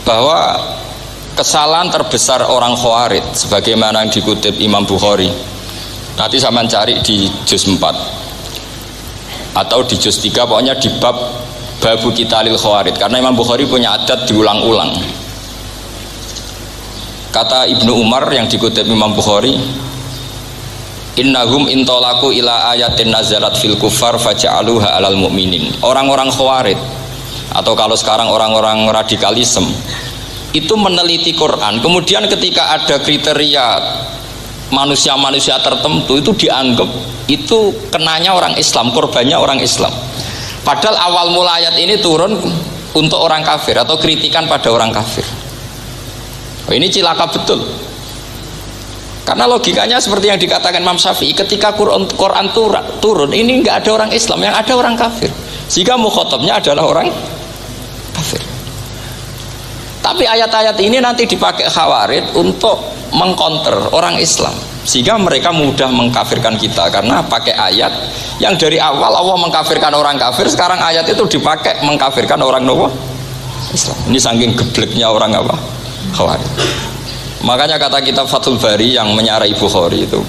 bahwa kesalahan terbesar orang Khawarij sebagaimana yang dikutip Imam Bukhari. Nanti saya mencari di juz 4 atau di juz 3, pokoknya di bab Babu Qitalil Khawarij, karena Imam Bukhari punya adat diulang-ulang. Kata Ibnu Umar yang dikutip Imam Bukhari, innahum intolaku ila ayatin nazarat fil kufar faja'aluha alal mu'minin. Orang-orang Khawarij atau kalau sekarang orang-orang radikalisme itu meneliti Quran, kemudian ketika ada kriteria manusia-manusia tertentu itu dianggap itu kenanya orang Islam, korbannya orang Islam. Padahal awal mula ayat ini turun untuk orang kafir atau kritikan pada orang kafir. Ini cilaka betul. Karena logikanya seperti yang dikatakan Imam Syafi'i, ketika Quran turun ini nggak ada orang Islam, yang ada orang kafir. Sehingga mukhatabnya adalah orang kafir. Tapi ayat-ayat ini nanti dipakai Khawarij untuk mengcounter orang Islam, sehingga mereka mudah mengkafirkan kita karena pakai ayat yang dari awal Allah mengkafirkan orang kafir, sekarang ayat itu dipakai mengkafirkan orang Islam. Ini saking gebleknya orang apa? Khawarij. Makanya kata kitab Fathul Bari yang menyarai Bukhari itu,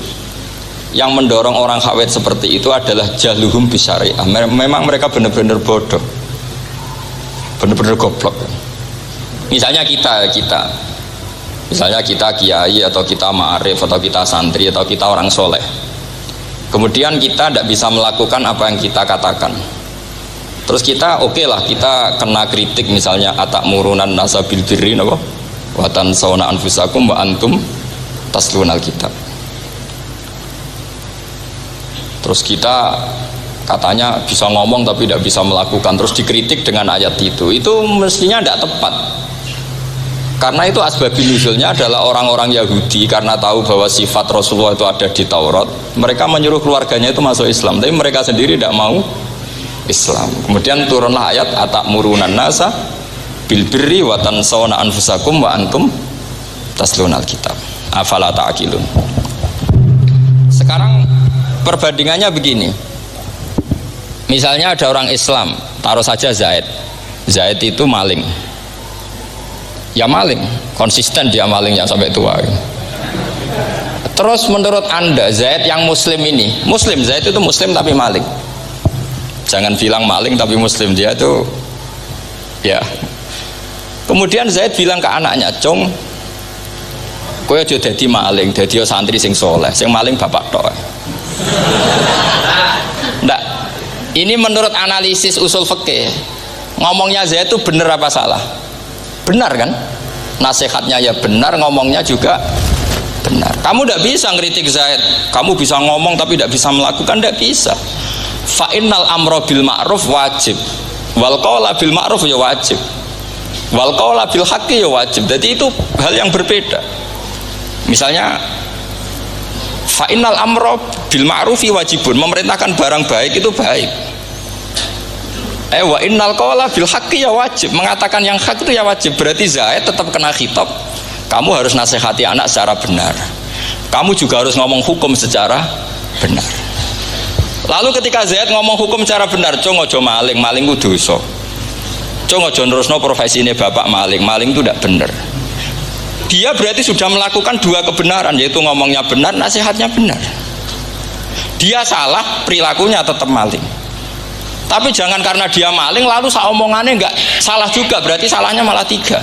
yang mendorong orang Khawarij seperti itu adalah jahluhum bisyariah. Memang mereka benar-benar bodoh, benar-benar goblok. Misalnya kita kiai atau kita ma'arif atau kita santri atau kita orang soleh, kemudian kita tidak bisa melakukan apa yang kita katakan, terus kita oke lah, kita kena kritik misalnya atakmurunan nasa bil birri wa tansawna anfusakum wa antum taslunal kitab. Terus kita katanya bisa ngomong tapi tidak bisa melakukan, terus dikritik dengan ayat itu mestinya tidak tepat. Karena itu asbabun nuzulnya adalah orang-orang Yahudi karena tahu bahwa sifat Rasulullah itu ada di Taurat, mereka menyuruh keluarganya itu masuk Islam, tapi mereka sendiri tidak mau Islam. Kemudian turunlah ayat atakmurunan nasa bil birri wa tansawna anfusakum wa antum taslunal kitab afala ta'qilun. Sekarang perbandingannya begini, misalnya ada orang Islam, taruh saja Zaid itu maling, ya maling, konsisten dia malingnya sampai tua. Terus menurut Anda Zaid yang muslim ini, Zaid itu muslim tapi maling, jangan bilang maling tapi muslim, dia itu ya. Kemudian Zaid bilang ke anaknya, "Cung, kowe aja dadi maling, dadi santri sing soleh, sing maling bapak tok." Ndak, ini menurut analisis usul fikih, ngomongnya Zaid itu benar apa salah? Benar kan? Nasihatnya ya benar, ngomongnya juga benar. Kamu tidak bisa ngeritik Zaid, kamu bisa ngomong tapi tidak bisa melakukan, tidak bisa. Fa innal amra bil ma'ruf wajib, wal qawla bil ma'ruf ya wajib, wal qawla bil haqqi ya wajib. Jadi itu hal yang berbeda. Misalnya fa innal amra bil ma'rufi wajibun, memerintahkan barang baik itu baik. Wa innal qawla bil haqqi ya wajib, mengatakan yang hak itu ya wajib. Berarti Zaid tetap kena khitab, kamu harus nasihati anak secara benar, kamu juga harus ngomong hukum secara benar. Lalu ketika Zaid ngomong hukum secara benar, cung ojo maling, maling itu dosa, cung ojo nerusno profesi ini bapak maling itu tidak benar. Dia berarti sudah melakukan dua kebenaran, yaitu ngomongnya benar, nasihatnya benar. Dia salah, perilakunya tetap maling. Tapi jangan karena dia maling lalu omongannya enggak salah juga, berarti salahnya malah 3.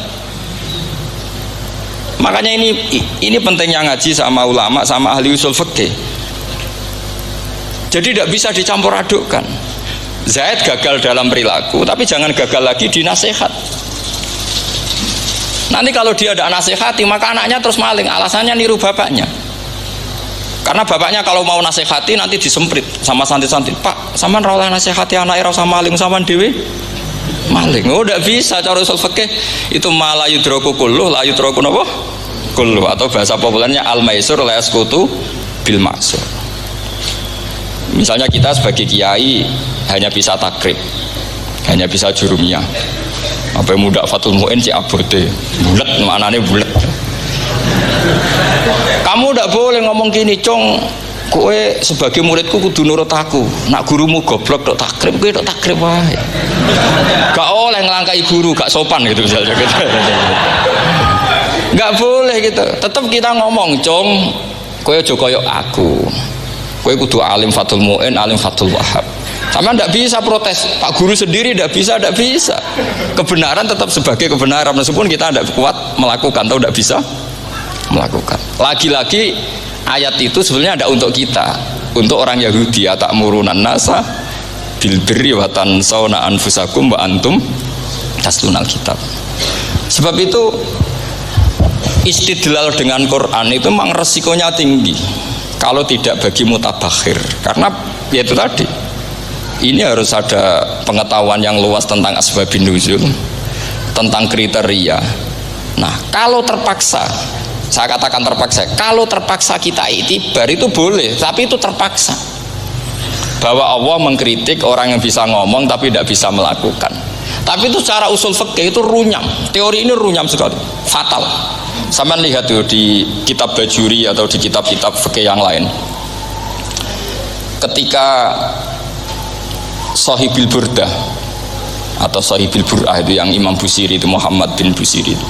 Makanya ini pentingnya ngaji sama ulama, sama ahli usul fikih. Jadi tidak bisa dicampur adukkan. Zaid gagal dalam perilaku, tapi jangan gagal lagi di nasihat. Nanti kalau dia tidak nasihati, maka anaknya terus maling, alasannya niru bapaknya. Karena bapaknya kalau mau nasihati nanti disemprit sama santri-santri, "Pak, sampean ra oleh nasihati anake ra usah maling, sampean dhewe maling." Oh, tidak bisa cara usul fikih. Itu mala yudroku kulluh la yudroku napa? Kulluh, atau bahasa populernya al-maisur la yasqutu bil maksur. Misalnya kita sebagai kiai hanya bisa takrib, hanya bisa jurumiyah. Apa muda Fatul Mu'in si abode, bulet, maknanya bulet. Kamu tidak boleh ngomong gini, "Cung, kowe sebagai muridku kudu nurut aku. Nak gurumu goblok tok takrib, kowe tok takrib wae. Gak oleh ngelangkai guru, gak sopan gitu misalnya gitu. Gak boleh gitu. Tetap kita ngomong, "Cung, kowe aja koyo aku. Kowe kudu alim Fathul Mu'in, alim Fathul Wahhab." Sama ndak bisa protes. Pak guru sendiri ndak bisa. Kebenaran tetap sebagai kebenaran meskipun kita ndak kuat melakukan atau ndak bisa melakukan. Lagi-lagi ayat itu sebenarnya ada untuk kita, untuk orang Yahudi, atamuruna nasa bil birri wa tansawna anfusakum wa antum taslunal kitab. Sebab itu istidlal dengan Quran itu memang resikonya tinggi kalau tidak bagi mutabakhir, karena ya itu tadi, ini harus ada pengetahuan yang luas tentang asbabun nuzul, tentang kriteria. Nah, kalau terpaksa, saya katakan terpaksa, kalau terpaksa kita iktibar itu boleh, tapi itu terpaksa. Bahwa Allah mengkritik orang yang bisa ngomong tapi tidak bisa melakukan. Tapi itu secara usul fikih itu runyam. Teori ini runyam sekali, fatal. Sama lihat tuh di kitab Bajuri atau di kitab-kitab fikih yang lain. Ketika Shahibil Burdah atau Shahibil Bur'ah itu yang Imam Busiri itu, Muhammad bin Busiri itu.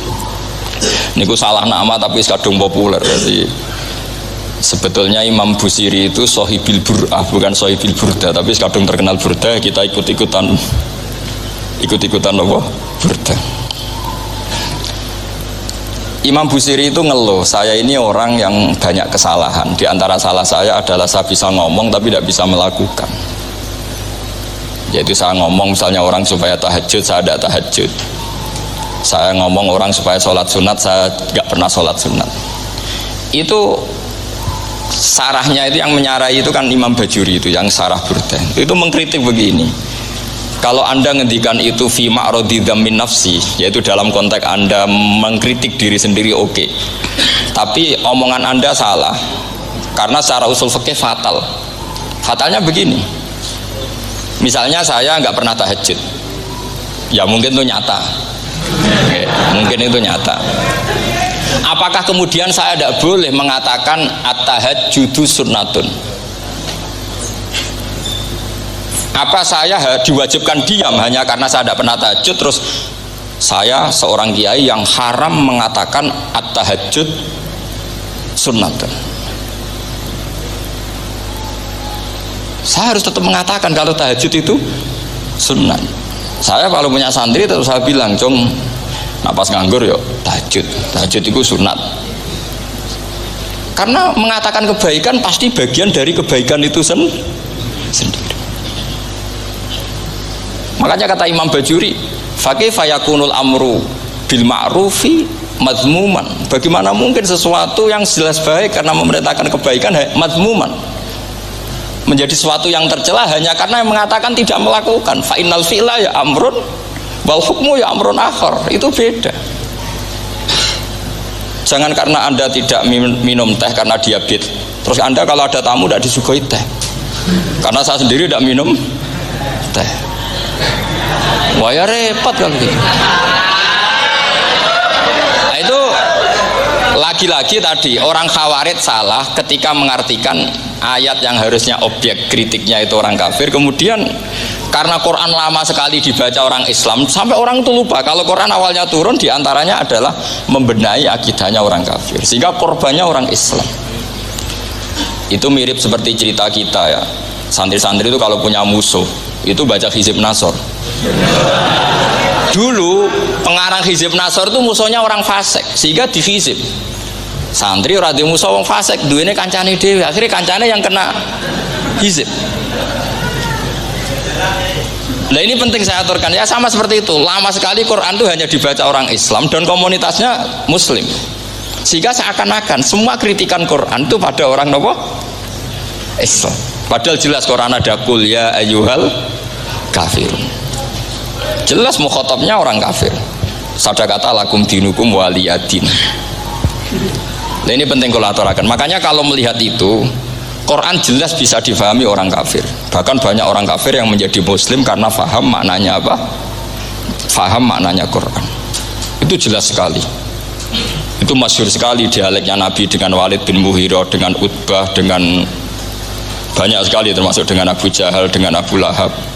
Niku salah nama tapi kadung populer. Jadi sebetulnya Imam Busiri itu Shahibil Bur'ah, bukan Shahibil Burdah, tapi kadung terkenal Burdah, kita ikut-ikutan apa? Burdah. Imam Busiri itu ngeluh, saya ini orang yang banyak kesalahan. Di antara salah saya adalah saya bisa ngomong tapi tidak bisa melakukan. Yaitu saya ngomong misalnya orang supaya tahajud, saya tidak tahajud. Saya ngomong orang supaya sholat sunat, saya nggak pernah sholat sunat. Itu sarahnya itu yang menyarai itu kan Imam Bajuri itu yang sarah Burdah. Itu mengkritik begini. Kalau Anda ngendikan itu fi ma'radi dzammin nafsi, yaitu dalam konteks Anda mengkritik diri sendiri, oke. Tapi omongan Anda salah. Karena secara usul fikih fatal. Fatalnya begini. Misalnya saya nggak pernah tahajud. Ya mungkin itu nyata. Oke, mungkin itu nyata. Apakah kemudian saya tidak boleh mengatakan at-tahajjudu sunnatun? Apa saya diwajibkan diam hanya karena saya tidak pernah tahajud, terus saya seorang kiai yang haram mengatakan at-tahajjud sunnatun? Saya harus tetap mengatakan kalau tahajud itu sunnah. Saya kalau punya santri terus saya bilang, "Cung, napas nganggur yuk tahajud itu sunat." Karena mengatakan kebaikan pasti bagian dari kebaikan itu sendiri. Makanya kata Imam Bajuri, "Fakaifa yakunul amru bil ma'rufi mazmuman." Bagaimana mungkin sesuatu yang jelas baik karena memerintahkan kebaikan mazmuman menjadi sesuatu yang tercela hanya karena mengatakan tidak melakukan. Fa innal fi'la ya amrun wal hukmu ya amrun akhar. Itu beda. Jangan karena Anda tidak minum teh karena diabetes, terus Anda kalau ada tamu tidak disuguhi teh. Karena saya sendiri tidak minum teh. Wah ya repot kalau gitu. Nah, itu lagi-lagi tadi orang Khawarij salah ketika mengartikan ayat yang harusnya objek kritiknya itu orang kafir, kemudian karena Quran lama sekali dibaca orang Islam sampai orang itu lupa kalau Quran awalnya turun diantaranya adalah membenahi akidahnya orang kafir, sehingga korbannya orang Islam. Itu mirip seperti cerita kita ya, santri-santri itu kalau punya musuh itu baca Hizib Nasor. Dulu pengarang Hizib Nasor itu musuhnya orang fasik, sehingga dihizib. Santri ora di musuh wong fasik, duwene kancane dhewe, akhirnya kancane yang kena hizib. Nah ini penting saya aturkan ya, sama seperti itu. Lama sekali Quran itu hanya dibaca orang Islam dan komunitasnya Muslim, sehingga seakan-akan semua kritikan Quran itu pada orang nopo Islam. Padahal jelas Quran ada kul ya ayyuhal kafirun. Jelas mukhatabnya orang kafir. Sadaqata lakum dinukum waliyadin. Nah ini penting kalau aturakan. Makanya kalau melihat itu, Quran jelas bisa difahami orang kafir. Bahkan banyak orang kafir yang menjadi Muslim karena faham maknanya apa? Faham maknanya Quran. Itu jelas sekali. Itu masyhur sekali dialeknya Nabi dengan Walid bin Mughirah, dengan Utbah, dengan banyak sekali termasuk dengan Abu Jahal, dengan Abu Lahab.